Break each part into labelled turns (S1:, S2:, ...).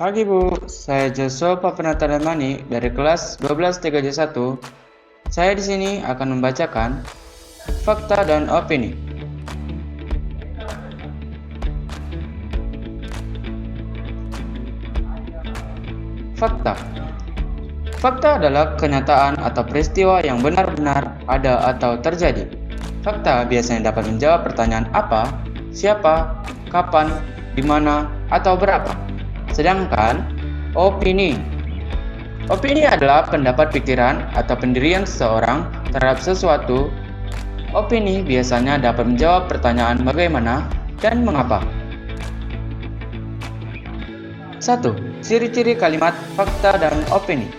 S1: Pagi Bu, saya Joshua Papenataramani dari kelas 12 3J1. Saya di sini akan membacakan fakta dan opini. Fakta. Fakta adalah kenyataan atau peristiwa yang benar-benar ada atau terjadi. Fakta biasanya dapat menjawab pertanyaan apa, siapa, kapan, di mana, atau berapa. Sedangkan opini adalah pendapat, pikiran, atau pendirian seseorang terhadap sesuatu. Opini biasanya dapat menjawab pertanyaan bagaimana dan mengapa. 1. Ciri-ciri kalimat fakta dan opini.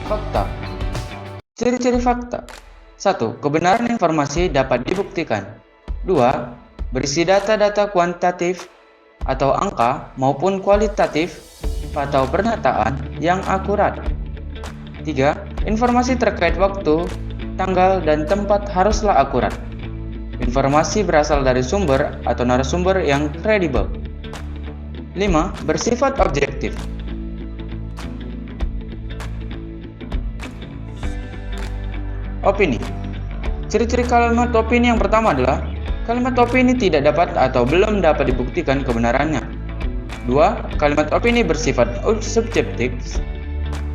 S1: Fakta. Ciri-ciri fakta. 1. Kebenaran informasi dapat dibuktikan. 2. Berisi data-data kuantitatif atau angka maupun kualitatif atau pernyataan yang akurat. 3. Informasi terkait waktu, tanggal, dan tempat haruslah akurat. Informasi berasal dari sumber atau narasumber yang kredibel. 5. Bersifat objektif. Opini. Ciri-ciri kalimat opini yang pertama adalah kalimat opini tidak dapat atau belum dapat dibuktikan kebenarannya. 2. Kalimat opini bersifat subjektif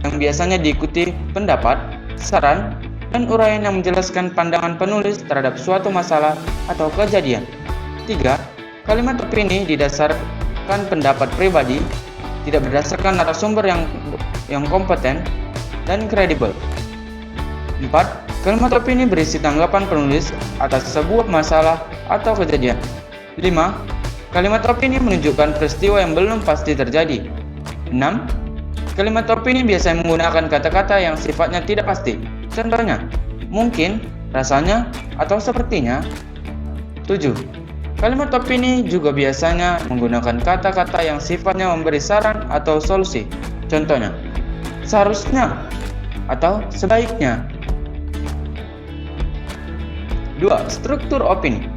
S1: yang biasanya diikuti pendapat, saran, dan uraian yang menjelaskan pandangan penulis terhadap suatu masalah atau kejadian. 3. Kalimat opini didasarkan pendapat pribadi, tidak berdasarkan narasumber yang kompeten dan kredibel. 4. Kalimat opini berisi tanggapan penulis atas sebuah masalah atau kejadian. 5. Kalimat opini menunjukkan peristiwa yang belum pasti terjadi. 6. Kalimat opini biasanya menggunakan kata-kata yang sifatnya tidak pasti. Contohnya, mungkin, rasanya, atau sepertinya. 7. Kalimat opini juga biasanya menggunakan kata-kata yang sifatnya memberi saran atau solusi. Contohnya, seharusnya atau sebaiknya. 2. Struktur opini.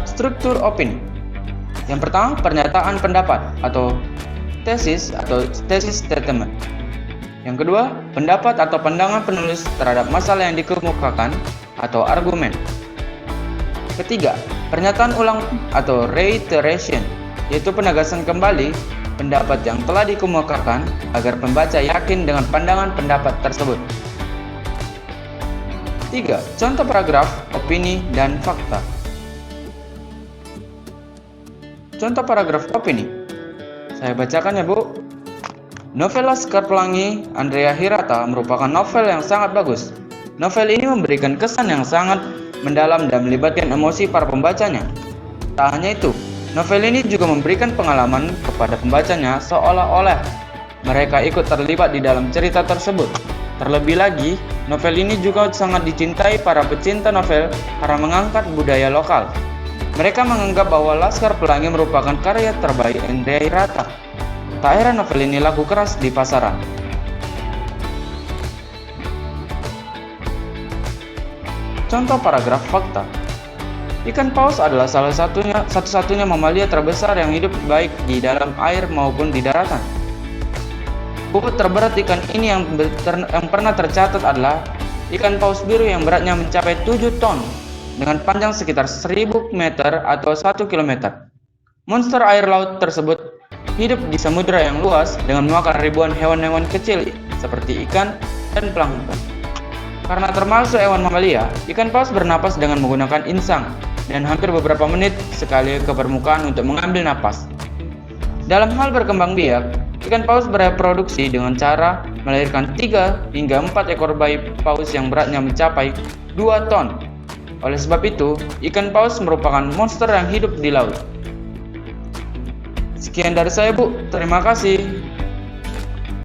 S1: Struktur opini. Yang pertama, pernyataan pendapat atau tesis statement. Yang kedua, pendapat atau pandangan penulis terhadap masalah yang dikemukakan atau argumen. Ketiga, pernyataan ulang atau reiteration, yaitu penegasan kembali pendapat yang telah dikemukakan agar pembaca yakin dengan pandangan pendapat tersebut. 3. Contoh paragraf, opini, dan fakta. Contoh paragraf opini. Saya bacakan ya Bu. Novel Laskar Pelangi Andrea Hirata merupakan novel yang sangat bagus. Novel ini memberikan kesan yang sangat mendalam dan melibatkan emosi para pembacanya. Tak hanya itu, novel ini juga memberikan pengalaman kepada pembacanya seolah-olah mereka ikut terlibat di dalam cerita tersebut. Terlebih lagi, novel ini juga sangat dicintai para pecinta novel karena mengangkat budaya lokal. Mereka menganggap bahwa Laskar Pelangi merupakan karya terbaik Andrea Hirata. Tak heran novel ini laku keras di pasaran. Contoh paragraf fakta. Ikan paus adalah satu-satunya mamalia terbesar yang hidup baik di dalam air maupun di daratan. Bobot terberat ikan ini yang pernah tercatat adalah ikan paus biru yang beratnya mencapai 7 ton dengan panjang sekitar 1000 meter atau 1 km. Monster air laut tersebut hidup di samudera yang luas dengan memakan ribuan hewan-hewan kecil seperti ikan dan plankton. Karena termasuk hewan mamalia, ikan paus bernapas dengan menggunakan insang dan hampir beberapa menit sekali ke permukaan untuk mengambil napas. Dalam hal berkembang biak, ikan paus bereproduksi dengan cara melahirkan 3 hingga 4 ekor bayi paus yang beratnya mencapai 2 ton. Oleh sebab itu, ikan paus merupakan monster yang hidup di laut. Sekian dari saya Bu, terima kasih.